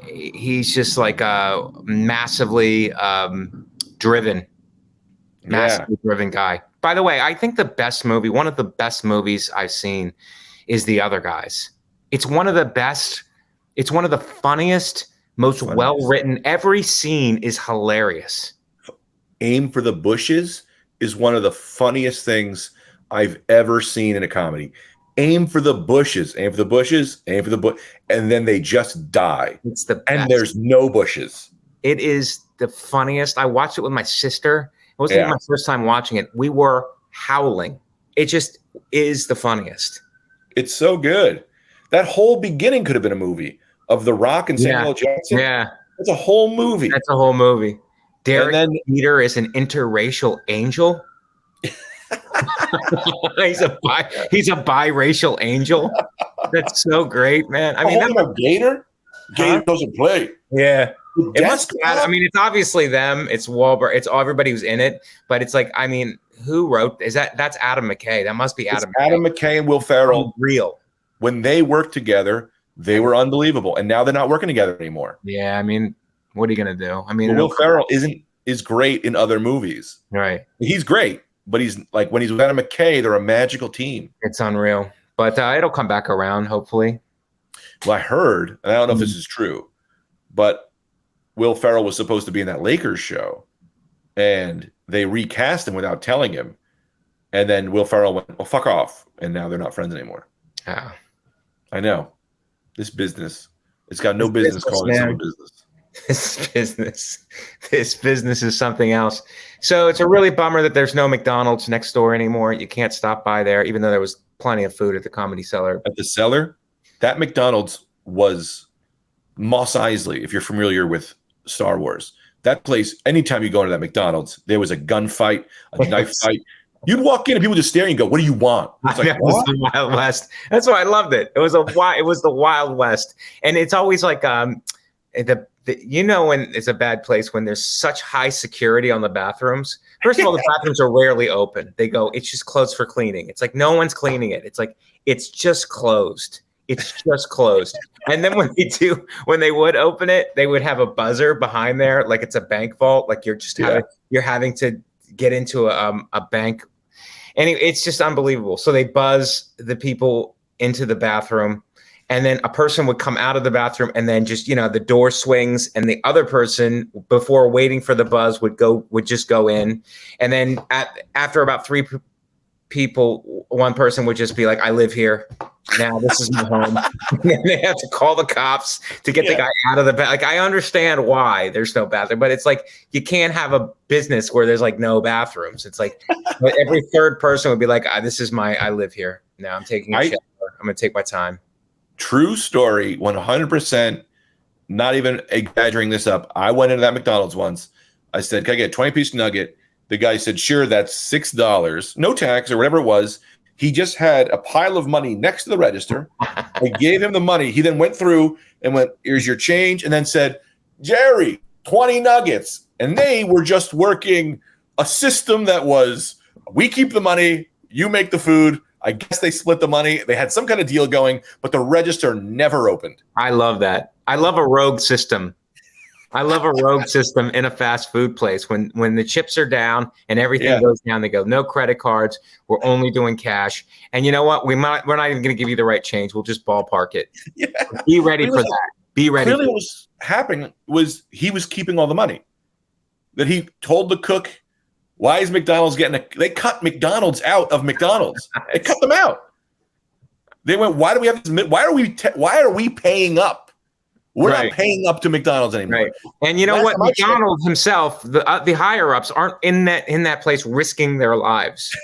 he's just like a massively driven guy. By the way, I think one of the best movies I've seen is The Other Guys. It's one of the best. It's one of the funniest, most well-written. Every scene is hilarious. Aim for the Bushes is one of the funniest things I've ever seen in a comedy. Aim for the bushes, aim for the bushes, aim for the bush, and then they just die. It's the best. And there's no bushes. It is the funniest. I watched it with my sister. It wasn't even my first time watching it. We were howling. It just is the funniest. It's so good. That whole beginning could have been a movie of The Rock and Samuel L. Jackson. Yeah. It's a whole movie. That's a whole movie. Derek then Jeter is an interracial angel. he's a biracial angel. That's so great, man. I mean, that's a Gator. Gator doesn't play. Yeah. It must be, I mean, it's obviously them. It's Wahlberg. It's everybody who's in it. But it's like, I mean, who wrote? That's Adam McKay. That must be Adam. Adam McKay and Will Ferrell. Real. When they worked together, they were unbelievable, and now they're not working together anymore. Yeah, I mean, what are you gonna do? I mean, Will Ferrell is great in other movies. Right. He's great, but he's like when he's with Adam McKay, they're a magical team. It's unreal, but it'll come back around, hopefully. Well, I heard, and I don't know if this is true, but Will Ferrell was supposed to be in that Lakers show, and they recast him without telling him. And then Will Ferrell went, "Well, fuck off," and now they're not friends anymore. Yeah, I know. This business, it's got no business calling itself a business. This business is something else. So it's a really bummer that there's no McDonald's next door anymore. You can't stop by there, even though there was plenty of food at the Comedy Cellar. At the Cellar, that McDonald's was Mos Eisley. If you're familiar with Star Wars, that place. Anytime you go into that McDonald's, there was a gunfight, a knife fight. You'd walk in and people just staring and go, "What do you want?" It's like, it was the Wild West. That's why I loved it. It was the Wild West, and it's always like when it's a bad place when there's such high security on the bathrooms. First of all, the bathrooms are rarely open. They go, it's just closed for cleaning. It's like no one's cleaning it. It's like it's just closed. It's just closed. And then when they would open it, they would have a buzzer behind there, like it's a bank vault. Like you're having to get into a bank. Anyway, it's just unbelievable. So they buzz the people into the bathroom, and then a person would come out of the bathroom, and then just, the door swings, and the other person, before waiting for the buzz, would just go in. And then after about three people, one person would just be like, "I live here. Now this is my home." And they have to call the cops to get the guy out of the bathroom. Like, I understand why there's no bathroom, but it's like you can't have a business where there's like no bathrooms. It's like every third person would be like, I live here. Now I'm taking a shower. I'm gonna take my time. True story, 100%. Not even exaggerating this up. I went into that McDonald's once. I said, "Can I get a 20-piece nugget?" The guy said, "Sure, that's $6, no tax," or whatever it was. He just had a pile of money next to the register. I gave him the money. He then went through and went, "Here's your change," and then said, "Jerry, 20 nuggets." And they were just working a system that was, we keep the money, you make the food. I guess they split the money. They had some kind of deal going, but the register never opened. I love that. I love a rogue system. I love a rogue system in a fast food place. When the chips are down and everything goes down, they go, "No credit cards. We're only doing cash." And you know what? We're not even going to give you the right change. We'll just ballpark it. Yeah. Be ready for that. Be ready. Really, what was happening was he was keeping all the money. That he told the cook, "Why is McDonald's they cut McDonald's out of McDonald's. They cut them out. They went, "Why do we have this? Why are we paying up? We're not paying up to McDonald's anymore." Right. And you know what? McDonald's himself, the higher ups aren't in that place risking their lives.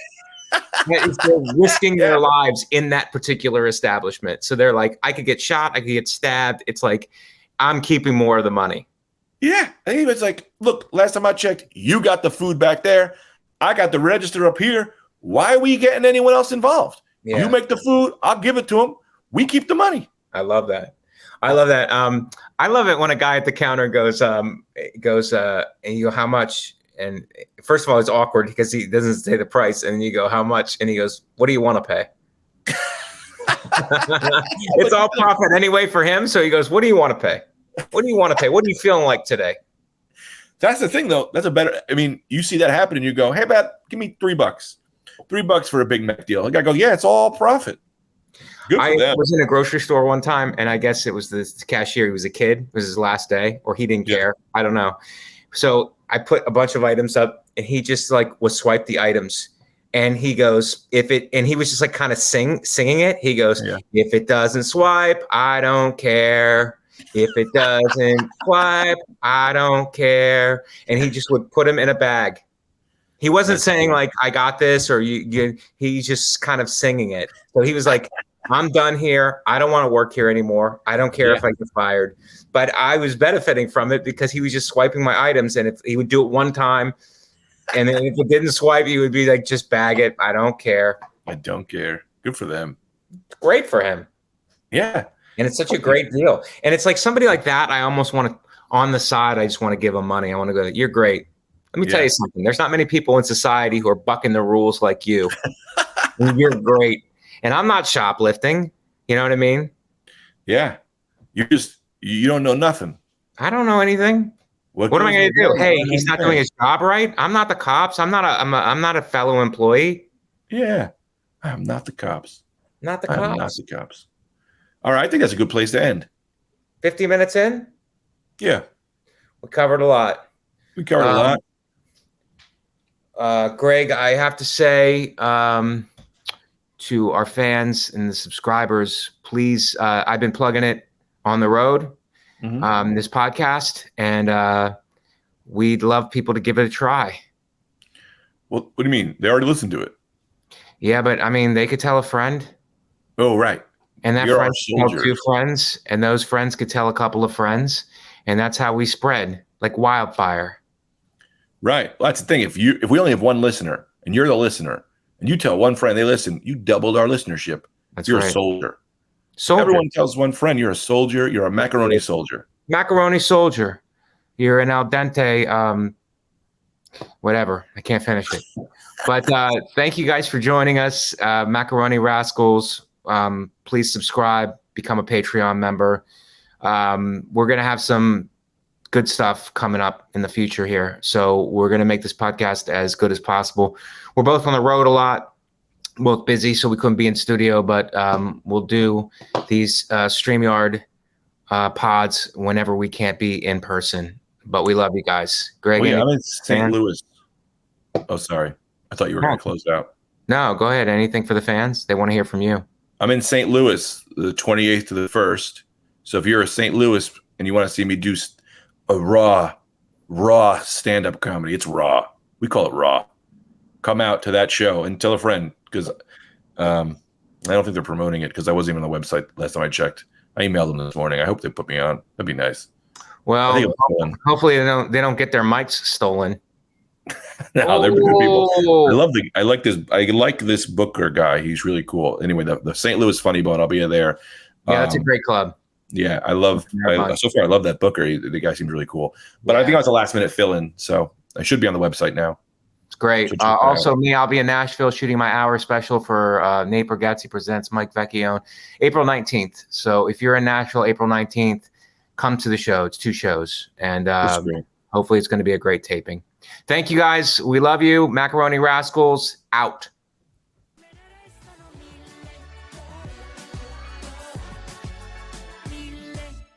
They're risking their lives in that particular establishment. So they're like, "I could get shot. I could get stabbed." It's like, I'm keeping more of the money. Yeah. And he was like, "Look, last time I checked, you got the food back there. I got the register up here. Why are we getting anyone else involved? Yeah. You make the food. I'll give it to them. We keep the money." I love that. I love that. I love it when a guy at the counter goes, and you go, "How much?" And first of all, it's awkward because he doesn't say the price. And you go, "How much?" And he goes, "What do you want to pay?" It's all profit anyway for him. So he goes, "What do you want to pay? What do you want to pay? What are you feeling like today?" That's the thing, though. That's you see that happen and you go, "Hey, Bat, give me $3. $3 for a Big Mac deal." The guy go, "Yeah, it's all profit." I was in a grocery store one time, and I guess it was the cashier. He was a kid. It was his last day, or he didn't care. I don't know. So I put a bunch of items up, and he just was swipe the items. And he goes, and he was just like kind of singing it. He goes, "If it doesn't swipe, I don't care. If it doesn't swipe, I don't care." And he just would put them in a bag. He wasn't saying like, I got this, or he's just kind of singing it. So he was like, I'm done here. I don't want to work here anymore. I don't care if I get fired. But I was benefiting from it because he was just swiping my items. And if he would do it one time, and then if it didn't swipe, he would be like, just bag it. I don't care. I don't care. Good for them. Great for him. Yeah. And it's such a great deal. And it's like somebody like that, I almost want to, on the side, I just want to give him money. I want to go, you're great. Let me tell you something. There's not many people in society who are bucking the rules like you. You're great. And I'm not shoplifting. You know what I mean? Yeah. You don't know nothing. I don't know anything. What am I going to do? Hey, he's not doing his job right. I'm not the cops. I'm not a fellow employee. Yeah. I'm not the cops. Not the cops. I'm not the cops. All right. I think that's a good place to end. 50 minutes in? Yeah. We covered a lot. We covered a lot. Greg, I have to say to our fans and the subscribers, please, I've been plugging it on the road, this podcast, and we'd love people to give it a try. Well, what do you mean? They already listened to it. Yeah, but I mean, they could tell a friend. Oh, right. And that friend could tell 2 friends, and those friends could tell a couple of friends, and that's how we spread like wildfire. Right. Well, that's the thing. If we only have one listener and you're the listener and you tell one friend they listen, you doubled our listenership. You're right. A soldier. Everyone tells one friend you're a soldier. You're a macaroni soldier. Macaroni soldier. You're an al dente. Whatever. I can't finish it. But thank you guys for joining us, Macaroni Rascals. Please subscribe, become a Patreon member. We're gonna have some good stuff coming up in the future here. So we're going to make this podcast as good as possible. We're both on the road a lot, both busy, so we couldn't be in studio, but we'll do these StreamYard pods whenever we can't be in person. But we love you guys. Greg, I'm in St. Louis. Oh, sorry. I thought you were going to close out. No, go ahead. Anything for the fans? They want to hear from you. I'm in St. Louis, the 28th to the 1st. So if you're a St. Louis and you want to see me do a raw stand-up comedy. It's raw. We call it raw. Come out to that show and tell a friend, because I don't think they're promoting it because I wasn't even on the website last time I checked. I emailed them this morning. I hope they put me on. That'd be nice. Well, hopefully they don't get their mics stolen. No, they're good people. I like this Booker guy. He's really cool. Anyway, the St. Louis Funny Bone. I'll be there. Yeah, that's a great club. Yeah, so far I love that Booker. The guy seems really cool. But I think I was a last minute fill-in, so I should be on the website now. It's great. Also, I'll be in Nashville shooting my hour special for Nate Bargatze Presents Mike Vecchione, April 19th. So if you're in Nashville, April 19th, come to the show. It's 2 shows, and hopefully it's going to be a great taping. Thank you guys. We love you. Macaroni Rascals out.